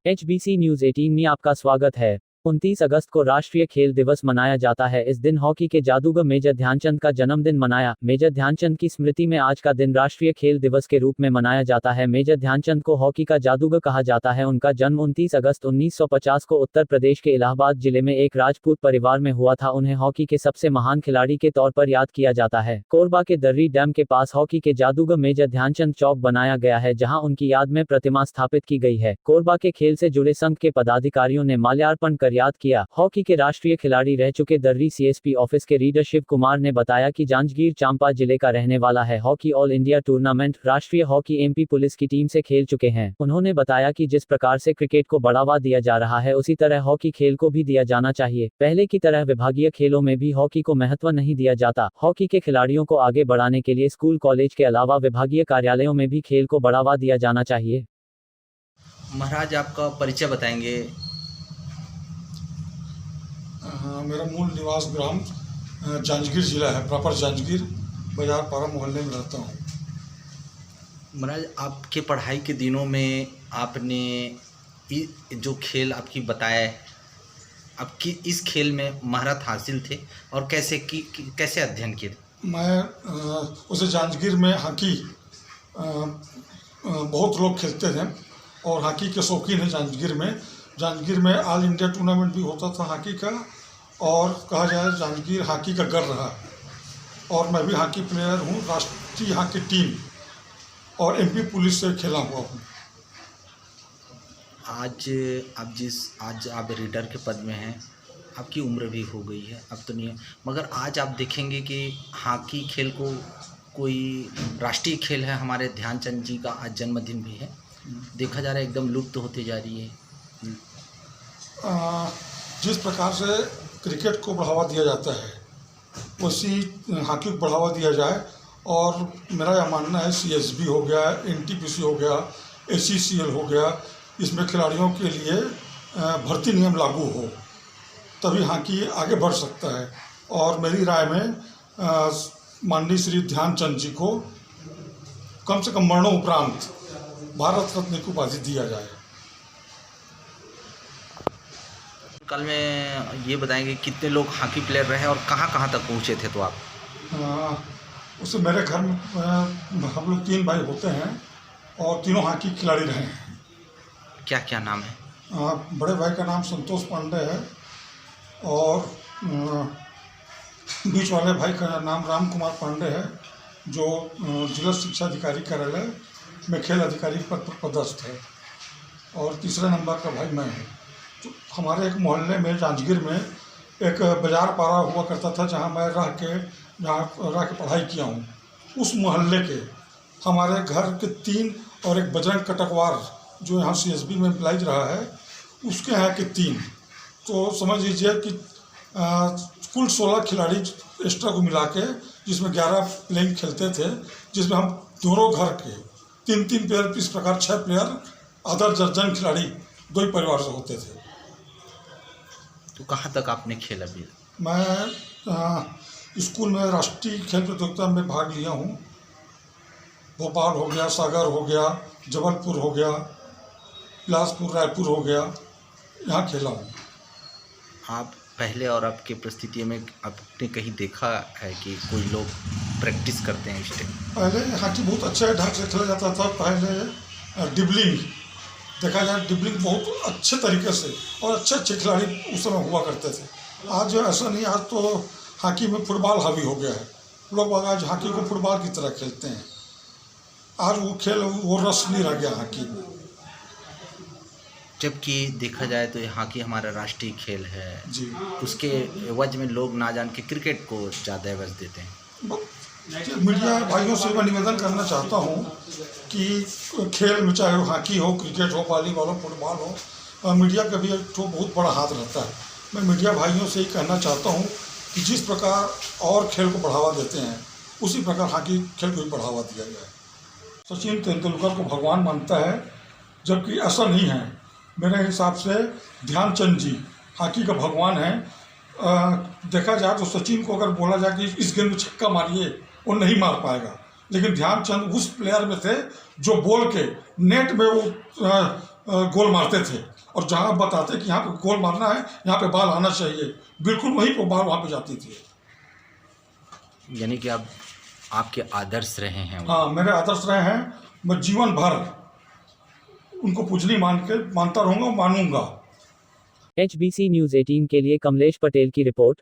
HBC news 18 में आपका स्वागत है। 29 अगस्त को राष्ट्रीय खेल दिवस मनाया जाता है। इस दिन हॉकी के जादूगर मेजर ध्यानचंद का जन्मदिन मनाया। मेजर ध्यानचंद की स्मृति में आज का दिन राष्ट्रीय खेल दिवस के रूप में मनाया जाता है। मेजर ध्यानचंद को हॉकी का जादूगर कहा जाता है। उनका जन्म 29 अगस्त 1950 को उत्तर प्रदेश के इलाहाबाद जिले में एक राजपूत परिवार में हुआ था। उन्हें हॉकी के सबसे महान खिलाड़ी के तौर पर याद किया जाता है। कोरबा के दर्री डैम के पास हॉकी के जादूगर मेजर ध्यानचंद चौक बनाया गया है, जहां उनकी याद में प्रतिमा स्थापित की गई है। कोरबा के खेल से जुड़े संघ के पदाधिकारियों ने माल्यार्पण कर याद किया। हॉकी के राष्ट्रीय खिलाड़ी रह चुके दर्री CSP ऑफिस के रीडर शिव कुमार ने बताया कि जांजगीर चांपा जिले का रहने वाला है। हॉकी ऑल इंडिया टूर्नामेंट राष्ट्रीय हॉकी MP पुलिस की टीम से खेल चुके हैं। उन्होंने बताया कि जिस प्रकार से क्रिकेट को बढ़ावा दिया जा रहा है, उसी तरह हॉकी खेल को भी दिया जाना चाहिए। पहले की तरह विभागीय खेलों में भी हॉकी को महत्व नहीं दिया जाता। हॉकी के खिलाड़ियों को आगे बढ़ाने के लिए स्कूल कॉलेज के अलावा विभागीय कार्यालयों में भी खेल को बढ़ावा दिया जाना चाहिए। महाराज, आपका परिचय बताएंगे? मेरा मूल निवास ग्राम जांजगीर जिला है, प्रॉपर जांजगीर बाजार पारा मोहल्ले में रहता हूँ। महाराज, आपके पढ़ाई के दिनों में आपने जो खेल आपकी बताया, आपकी इस खेल में महारत हासिल थे और कैसे अध्ययन किए? मैं उसे जांजगीर में हॉकी बहुत लोग खेलते थे और हॉकी के शौकीन हैं। जांजगीर में ऑल इंडिया टूर्नामेंट भी होता था हॉकी का, और कहा जाए जांजगीर हॉकी का गढ़ रहा। और मैं भी हॉकी प्लेयर हूँ, राष्ट्रीय हॉकी टीम और MP पुलिस से खेला हुआ हूँ। आज आप रीडर के पद में हैं, आपकी उम्र भी हो गई है, अब तो नहीं है, मगर आज आप देखेंगे कि हॉकी खेल को कोई राष्ट्रीय खेल है। हमारे ध्यानचंद जी का आज जन्मदिन भी है। देखा जा रहा है एकदम लुप्त होते जा रही है। जिस प्रकार से क्रिकेट को बढ़ावा दिया जाता है, उसी हॉकी को बढ़ावा दिया जाए। और मेरा यह मानना है CSB हो गया, NTPC हो गया, ACCL हो गया, इसमें खिलाड़ियों के लिए भर्ती नियम लागू हो, तभी हॉकी आगे बढ़ सकता है। और मेरी राय में माननीय श्री ध्यानचंद जी को कम से कम मरणोपरांत भारत रत्न की उपाधि दिया जाए। कल में ये बताएंगे कितने लोग हॉकी प्लेयर रहे और कहाँ तक पहुँचे थे? तो आप उससे मेरे घर में हम लोग 3 भाई होते हैं और तीनों हॉकी खिलाड़ी रहे हैं। क्या क्या नाम है? बड़े भाई का नाम संतोष पांडे है और बीच वाले भाई का नाम राम कुमार पांडे है, जो जिला शिक्षा अधिकारी कार्यालय में खेल अधिकारी पद पर पदस्थ है। और तीसरे नंबर का भाई मैं हूँ। तो हमारे एक मोहल्ले में जांजगीर में एक बाजार पारा हुआ करता था, जहाँ मैं रह के पढ़ाई किया हूँ। उस मोहल्ले के हमारे घर के 3 और एक बजरंग कटकवार जो यहाँ CSB में एम्प्लॉइज रहा है, उसके यहाँ के 3। तो समझ लीजिए कि कुल 16 खिलाड़ी एक्स्ट्रा को मिला के, जिसमें 11 प्लेइंग खेलते थे, जिसमें हम दोनों घर के 3-3 प्लेयर, इस प्रकार 6 प्लेयर, अदर दर्जन खिलाड़ी 2 ही परिवार से होते थे। तो कहाँ तक आपने खेला भी? मैं स्कूल में राष्ट्रीय खेल प्रतियोगिता में भाग लिया हूँ। भोपाल हो गया, सागर हो गया, जबलपुर हो गया, बिलासपुर, रायपुर हो गया, यहाँ खेला हूँ। आप पहले और आपकी परिस्थिति में आपने कहीं देखा है कि कोई लोग प्रैक्टिस करते हैं इस टाइम? पहले हॉकी बहुत अच्छे ढंग से खेला जाता था। पहले डिबलिंग देखा जाए, डिबलिंग बहुत अच्छे तरीके से और अच्छे खिलाड़ी उस समय हुआ करते थे। आज ऐसा नहीं, आज तो हॉकी में फुटबॉल हावी हो गया है। लोग आज हॉकी को फुटबॉल की तरह खेलते हैं। आज वो रस नहीं रह गया हॉकी में। जबकि देखा जाए तो हॉकी हमारा राष्ट्रीय खेल है जी, उसके एवज में लोग ना जान के क्रिकेट को ज़्यादा एवज देते हैं। मीडिया भाइयों से मैं निवेदन करना चाहता हूँ कि खेल में चाहे हॉकी हो, क्रिकेट हो, वॉलीबॉल हो, फुटबॉल हो, मीडिया का भी एक तो बहुत बड़ा हाथ रहता है। मैं मीडिया भाइयों से ही कहना चाहता हूँ कि जिस प्रकार और खेल को बढ़ावा देते हैं, उसी प्रकार हॉकी खेल को भी बढ़ावा दिया जाए। सचिन तेंदुलकर को भगवान मानता है, जबकि ऐसा नहीं है। मेरे हिसाब से ध्यानचंद जी हॉकी का भगवान है। देखा जाए तो सचिन को अगर बोला जाए कि इस गेंद में छक्का मारिए, वो नहीं मार पाएगा, लेकिन ध्यानचंद उस प्लेयर में थे जो बोल के नेट में वो गोल मारते थे, और जहाँ आप बताते कि यहाँ पे गोल मारना है, यहाँ पे बॉल आना चाहिए, बिल्कुल वहीं पे बॉल वहाँ पे जाती थी। यानी कि आप आपके आदर्श रहे हैं वो। हाँ, मेरे आदर्श रहे हैं। मैं जीवन भर उनको पूजनी मानता रहूँगा, मानूंगा। HBC न्यूज़ 18 के लिए कमलेश पटेल की रिपोर्ट।